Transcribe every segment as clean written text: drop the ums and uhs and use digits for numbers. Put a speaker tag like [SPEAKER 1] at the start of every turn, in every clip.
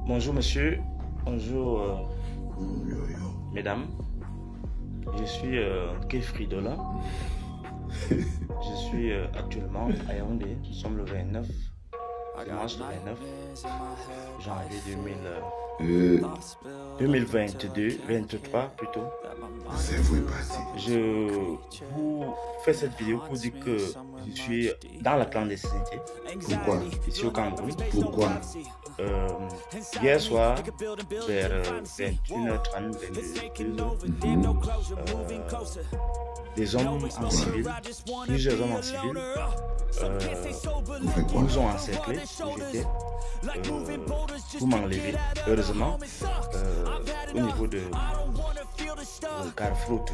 [SPEAKER 1] Bonjour monsieur, bonjour mesdames. Je suis Kefri Dola. Je suis actuellement à Yaoundé. Nous sommes le 29, dimanche le 29 janvier 2023 plutôt.
[SPEAKER 2] C'est vous parti.
[SPEAKER 1] Je vous fais cette vidéo pour dire que je suis dans la clandestinité.
[SPEAKER 2] Pourquoi?
[SPEAKER 1] Ici au Cameroun.
[SPEAKER 2] Pourquoi?
[SPEAKER 1] Hier soir, vers 21h30, 22h, des hommes en civil, plusieurs hommes en civil, nous ont encerclés où j'étais pour m'enlever. Heureusement, au niveau de Carrefour,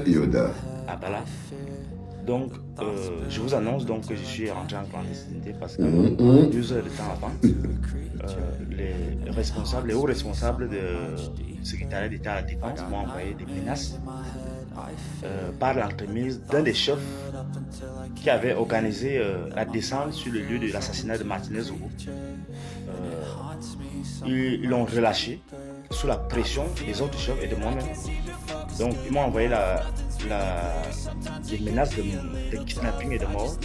[SPEAKER 2] Yoda.
[SPEAKER 1] Abala. Donc, je vous annonce donc que je suis rentré en clandestinité parce que 2 heures de temps avant, les hauts responsables du secrétariat d'État à la Défense m'ont envoyé des menaces par l'entremise d'un des chefs qui avait organisé la descente sur le lieu de l'assassinat de Martinez Zogo. Ils l'ont relâché sous la pression des autres chefs et de moi-même. Donc, ils m'ont envoyé des menaces de kidnapping et de mort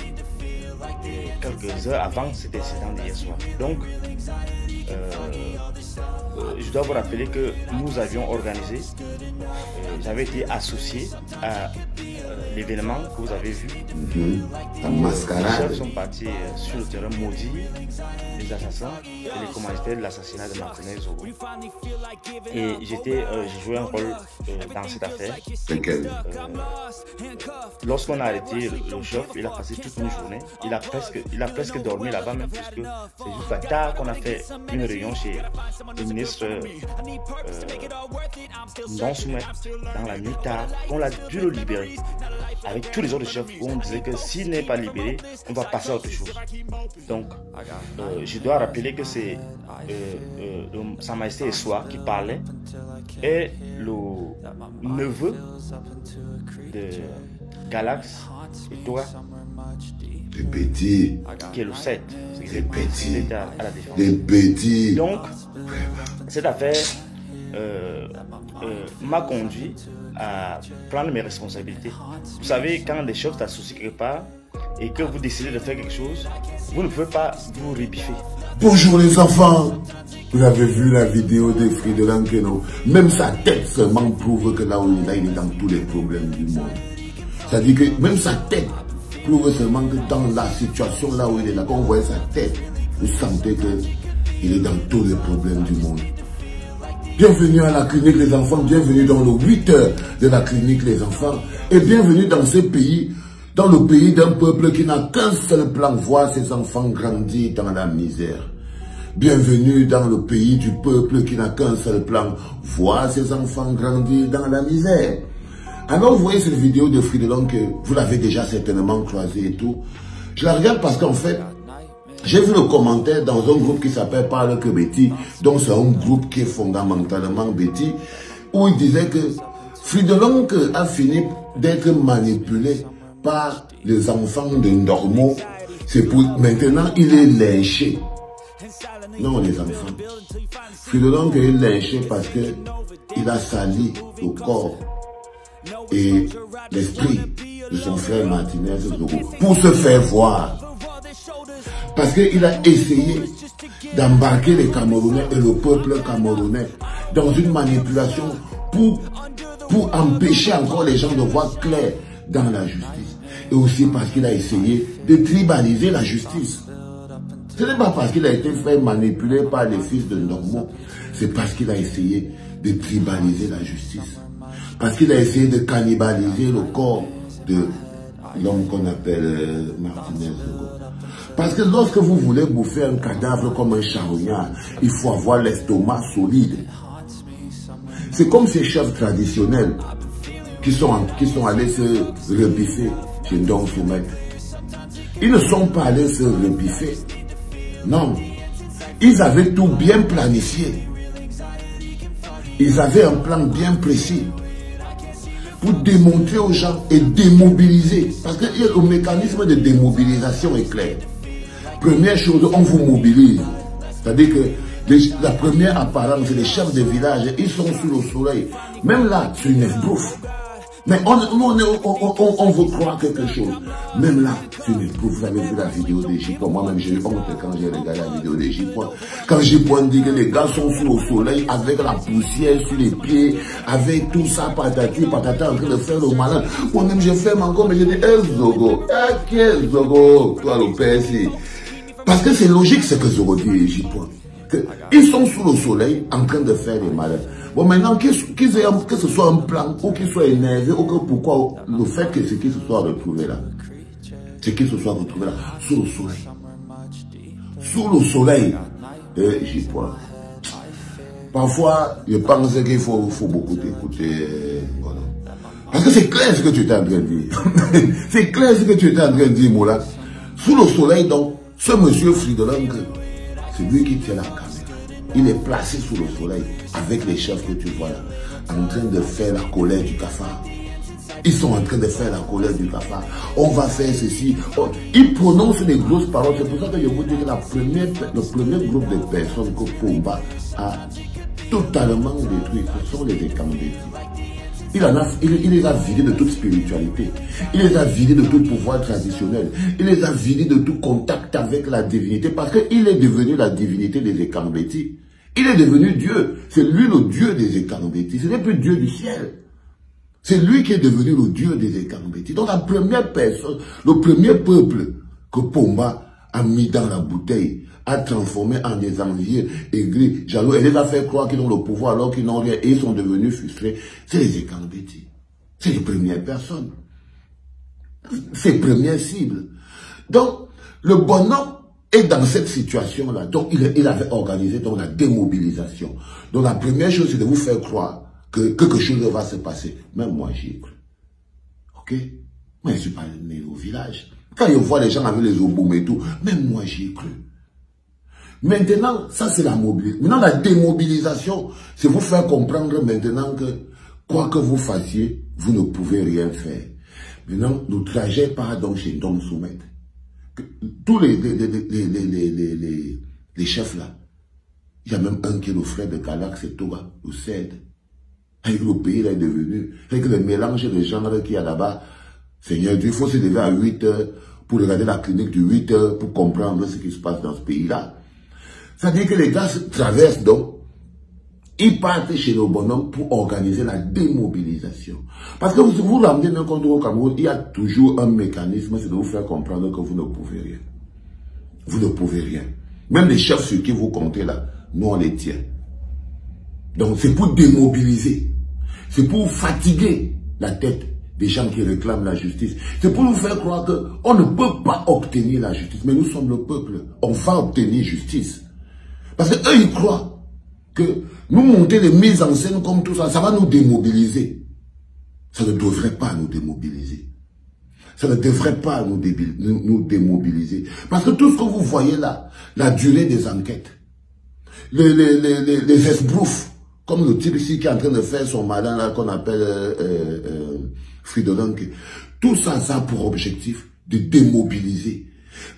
[SPEAKER 1] quelques heures avant cet incident d'hier soir. Donc, je dois vous rappeler que nous avions organisé, j'avais été associé à l'événement que vous avez vu.
[SPEAKER 2] La mascarade.
[SPEAKER 1] Les chefs sont partis sur le terrain maudit les assassins et les commanditaires de l'assassinat de Martinez Zogo. Et j'ai joué un rôle dans cette affaire. Lorsqu'on a arrêté le chef, il a passé toute une journée. Il a presque dormi là-bas même, puisque c'est jusqu'à tard qu'on a fait une réunion chez le ministre non soumet dans la nuit tard. On l'a dû le libérer avec tous les autres chefs où on disait que s'il n'est pas libéré, on va passer à autre chose. Donc, je dois rappeler que c'est Sa Majesté Essoa qui parlait et le neveu de Galax et toi,
[SPEAKER 2] des petits,
[SPEAKER 1] qui est le 7,
[SPEAKER 2] des petits,
[SPEAKER 1] à la défense.
[SPEAKER 2] des petits.
[SPEAKER 1] Donc, cette affaire m'a conduit à prendre mes responsabilités. Vous savez, quand des chefs t'associent quelque part et que vous décidez de faire quelque chose, vous ne pouvez pas vous rebiffer.
[SPEAKER 2] Bonjour les enfants. Vous avez vu la vidéo de Fridolin Keno. Même sa tête seulement prouve que là où il est, il est dans tous les problèmes du monde. C'est-à-dire que même sa tête prouve seulement que dans la situation là où il est là, quand on voit sa tête, vous sentez qu'il est dans tous les problèmes du monde. Bienvenue à la clinique les enfants, bienvenue dans le 8 heures de la clinique les enfants et bienvenue dans ce pays, dans le pays d'un peuple qui n'a qu'un seul plan, voir ses enfants grandir dans la misère. Bienvenue dans le pays du peuple qui n'a qu'un seul plan, voir ses enfants grandir dans la misère. Alors vous voyez cette vidéo de Fridolin que vous l'avez déjà certainement croisée et tout. Je la regarde parce qu'en fait, j'ai vu le commentaire dans un groupe qui s'appelle Parle que Betty, donc c'est un groupe qui est fondamentalement Betty, où il disait que Fridolin a fini d'être manipulé par les enfants de normaux. C'est pour maintenant il est lynché. Non les enfants. Fridolin est lynché parce que il a sali le corps et l'esprit de son frère Martinez pour se faire voir. Parce qu'il a essayé d'embarquer les Camerounais et le peuple camerounais dans une manipulation pour empêcher encore les gens de voir clair dans la justice. Et aussi parce qu'il a essayé de tribaliser la justice. Ce n'est pas parce qu'il a été fait manipuler par les fils de normaux, c'est parce qu'il a essayé de tribaliser la justice. Parce qu'il a essayé de cannibaliser le corps de l'homme qu'on appelle Martinez Zogo. Parce que lorsque vous voulez bouffer un cadavre comme un charognard, il faut avoir l'estomac solide. C'est comme ces chefs traditionnels qui sont allés se rebiffer chez Don Soumet. Ils ne sont pas allés se rebiffer. Non. Ils avaient tout bien planifié. Ils avaient un plan bien précis pour démontrer aux gens et démobiliser. Parce que le mécanisme de démobilisation est clair. première chose, on vous mobilise. C'est-à-dire que la première apparence, c'est les chefs de village, ils sont sous le soleil. Même là, c'est une esbrouffe. Mais on veut croire quelque chose. Même là, c'est une esbrouffe. Vous avez vu la vidéo d'Égypte. Moi-même, j'ai eu honte quand j'ai regardé la vidéo d'Égypte. Quand j'ai dit que les gars sont sous le soleil, avec la poussière sur les pieds, avec tout ça, patati, patata, en train de faire le malin. Moi-même, j'ai fait encore, mais j'ai dit, Zogo, quel Zogo, toi, le père, ici. Parce que c'est logique ce que Zogo dit Égypte. Ils sont sous le soleil en train de faire des malins. Bon, maintenant, que ce soit un plan, ou qu'ils soient énervés, ou que pourquoi le fait que c'est qu'ils se soient retrouvés là. C'est qu'ils se soient retrouvés là, sous le soleil. Sous le soleil. J'y crois. Parfois, je pense qu'il faut beaucoup t'écouter. Voilà. Parce que c'est clair ce que tu étais en train de dire. C'est clair ce que tu étais en train de dire, Moula. Sous le soleil, donc, ce monsieur Fridolin, c'est lui qui tient la caméra. Il est placé sous le soleil avec les chefs que tu vois là, en train de faire la colère du cafard. Ils sont en train de faire la colère du cafard. On va faire ceci. Ils prononcent des grosses paroles. C'est pour ça que je vous dis que le premier groupe de personnes que Pomba a totalement détruit, ce sont les Ekambeti. Il les a vidés de toute spiritualité. Il les a vidés de tout pouvoir traditionnel. Il les a vidés de tout contact avec la divinité parce qu'il est devenu la divinité des Ekambeti. Il est devenu Dieu. C'est lui le Dieu des Ekambeti. Ce n'est plus Dieu du ciel. C'est lui qui est devenu le Dieu des Ekambeti. Donc la première personne, le premier peuple que Pomba a mis dans la bouteille, a transformé en des envieux, aigris, jaloux, et les a fait croire qu'ils ont le pouvoir alors qu'ils n'ont rien, et ils sont devenus frustrés. C'est les Ekambeti. C'est les premières personnes. Ces premières cibles. Donc, le bonhomme est dans cette situation-là. Donc, il avait organisé donc, la démobilisation. Donc, la première chose, c'est de vous faire croire que quelque chose va se passer. Même moi, j'y ai cru. Ok? Moi, je ne suis pas né au village. Quand je vois les gens avec les oboum et tout, même moi, j'y ai cru. Maintenant, ça c'est la mobilisation. Maintenant, la démobilisation, c'est vous faire comprendre maintenant que quoi que vous fassiez, vous ne pouvez rien faire. Maintenant, le trajet part donc chez Dom Soumet. Tous les chefs là, il y a même un qui est le frère de Kalak, c'est Toga, le CED. Avec le pays là est devenu, avec le mélange de gens qu'il y a là-bas, Seigneur Dieu, il faut se lever à 8 heures pour regarder la clinique du 8 heures pour comprendre ce qui se passe dans ce pays-là. C'est-à-dire que les gars traversent donc, ils partent chez le bonhomme pour organiser la démobilisation. Parce que vous ramenez n'importe où au Cameroun, il y a toujours un mécanisme, c'est de vous faire comprendre que vous ne pouvez rien. Vous ne pouvez rien. Même les chefs sur qui vous comptez là, nous on les tient. Donc c'est pour démobiliser. C'est pour fatiguer la tête des gens qui réclament la justice. C'est pour nous faire croire qu'on ne peut pas obtenir la justice. Mais nous sommes le peuple. On va obtenir justice. Parce qu'eux, ils croient que nous monter les mises en scène comme tout ça, ça va nous démobiliser. Ça ne devrait pas nous démobiliser. Ça ne devrait pas nous démobiliser. Parce que tout ce que vous voyez là, la durée des enquêtes, les esbroufs, comme le type ici qui est en train de faire son malin là qu'on appelle Fridolin, tout ça, ça a pour objectif de démobiliser.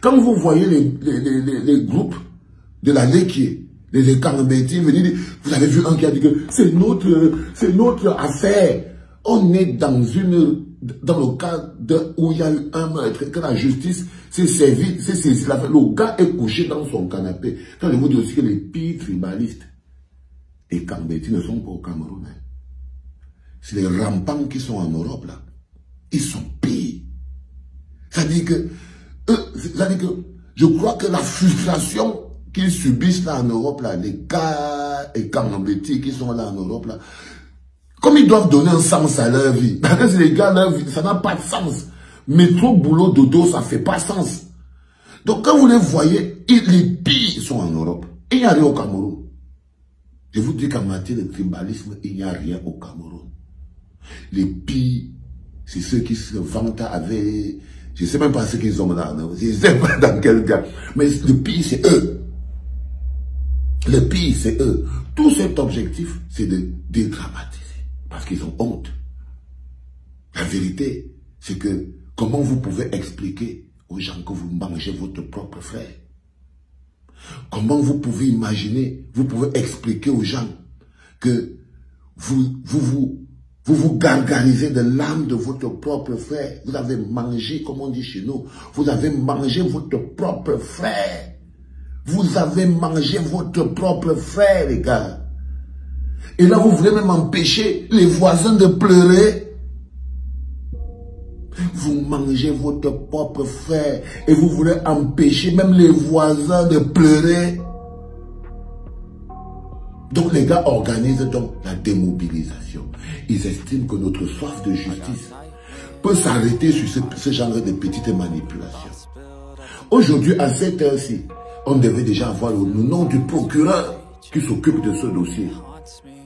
[SPEAKER 2] Quand vous voyez les groupes de la Léquier, les Ekambeti, vous avez vu un qui a dit que c'est notre affaire. On est dans le cas où il y a eu un meurtre, que la justice s'est saisie, le gars est couché dans son canapé. Quand je vous dis aussi que les pires tribalistes, Ekambeti ne sont pas au Cameroun. C'est les rampants qui sont en Europe là. Ils sont pires. C'est-à-dire que je crois que la frustration qu'ils subissent là en Europe, là, les gars Ekambeti qui sont là en Europe, là, comme ils doivent donner un sens à leur vie. Parce que les gars, leur vie, ça n'a pas de sens. Métro, boulot, dodo, ça ne fait pas sens. Donc quand vous les voyez, les pires sont en Europe. Il n'y a rien au Cameroun. Je vous dis qu'en matière de tribalisme, il n'y a rien au Cameroun. Les pires, c'est ceux qui se vantent avec... Je ne sais même pas ce qu'ils ont là. Je ne sais pas dans quel cas. Mais le pire, c'est eux. Le pire, c'est eux. Tout cet objectif, c'est de dédramatiser. Parce qu'ils ont honte. La vérité, c'est que comment vous pouvez expliquer aux gens que vous mangez votre propre frère? Comment vous pouvez imaginer, vous pouvez expliquer aux gens que vous gargarisez de l'âme de votre propre frère. Vous avez mangé, comme on dit chez nous, vous avez mangé votre propre frère. Vous avez mangé votre propre frère, les gars. Et là, vous voulez même empêcher les voisins de pleurer. Vous mangez votre propre frère et vous voulez empêcher même les voisins de pleurer. Donc les gars organisent donc la démobilisation. Ils estiment que notre soif de justice peut s'arrêter sur ce genre de petites manipulations. Aujourd'hui, à cette heure-ci, on devait déjà avoir le nom du procureur qui s'occupe de ce dossier.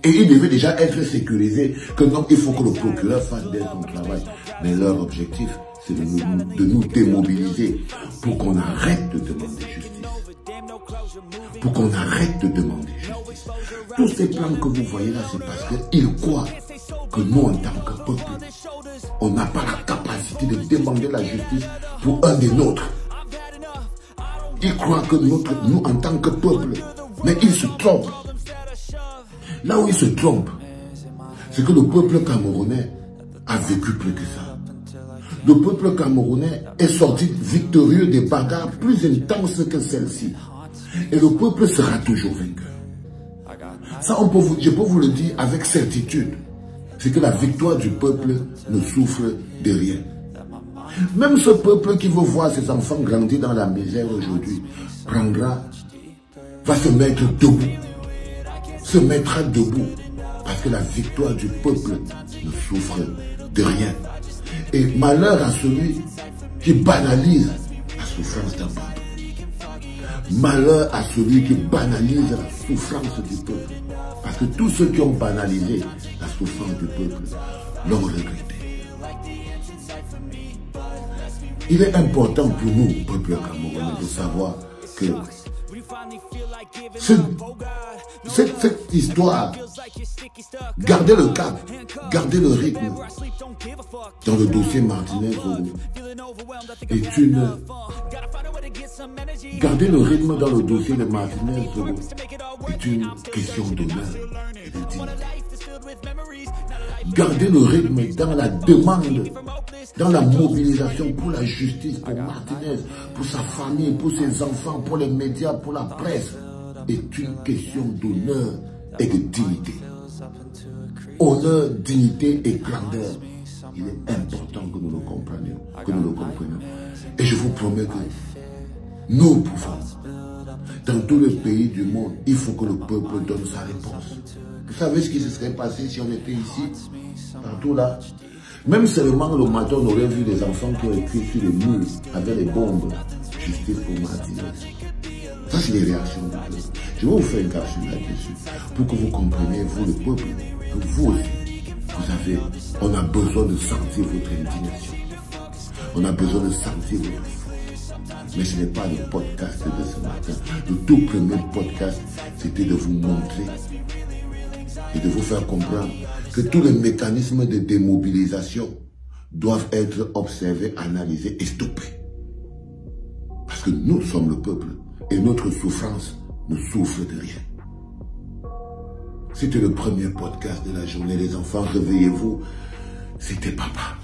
[SPEAKER 2] Et il devait déjà être sécurisé, que donc il faut que le procureur fasse bien son travail. Mais leur objectif, c'est de nous démobiliser pour qu'on arrête de demander justice. Pour qu'on arrête de demander justice. Tous ces plans que vous voyez là, c'est parce qu'ils croient que nous, en tant que peuple, on n'a pas la capacité de demander la justice pour un des nôtres. Ils croient que nous, en tant que peuple, mais ils se trompent. Là où ils se trompent, c'est que le peuple camerounais a vécu plus que ça. Le peuple camerounais est sorti victorieux des bagarres plus intenses que celle-ci. Et le peuple sera toujours vainqueur. Ça, je peux vous le dire avec certitude. C'est que la victoire du peuple ne souffre de rien. Même ce peuple qui veut voir ses enfants grandir dans la misère aujourd'hui, va se mettre debout. Se mettra debout. Parce que la victoire du peuple ne souffre de rien. Et malheur à celui qui banalise la souffrance d'un peuple. Malheur à celui qui banalise la souffrance du peuple. Parce que tous ceux qui ont banalisé la souffrance du peuple l'ont regretté. Il est important pour nous, peuple camerounais, de savoir que cette histoire, gardez le cap, gardez le rythme dans le dossier Martinez est une... Garder le rythme dans le dossier de Martinez est une question d'honneur et de dignité. Garder le rythme dans la demande, dans la mobilisation pour la justice, pour Martinez, pour sa famille, pour ses enfants, pour les médias, pour la presse, est une question d'honneur et de dignité. Honneur, dignité et grandeur. Il est important que nous le comprenions, Et je vous promets que nous pouvons. Dans tous les pays du monde, il faut que le peuple donne sa réponse. Vous savez ce qui se serait passé si on était ici, partout là? Même seulement le matin, on aurait vu des enfants qui ont écrit sur les murs avec les bombes. Justice pour Martinez. Ça, c'est les réactions du peuple. Je vais vous faire une capsule là-dessus pour que vous compreniez, vous, le peuple, que vous aussi, on a besoin de sentir votre indignation. On a besoin de sentir votre force. Mais ce n'est pas le podcast de ce matin. Le tout premier podcast, c'était de vous montrer et de vous faire comprendre que tous les mécanismes de démobilisation doivent être observés, analysés et stoppés. Parce que nous sommes le peuple et notre souffrance ne souffre de rien. C'était le premier podcast de la journée. Les enfants, réveillez-vous. C'était papa.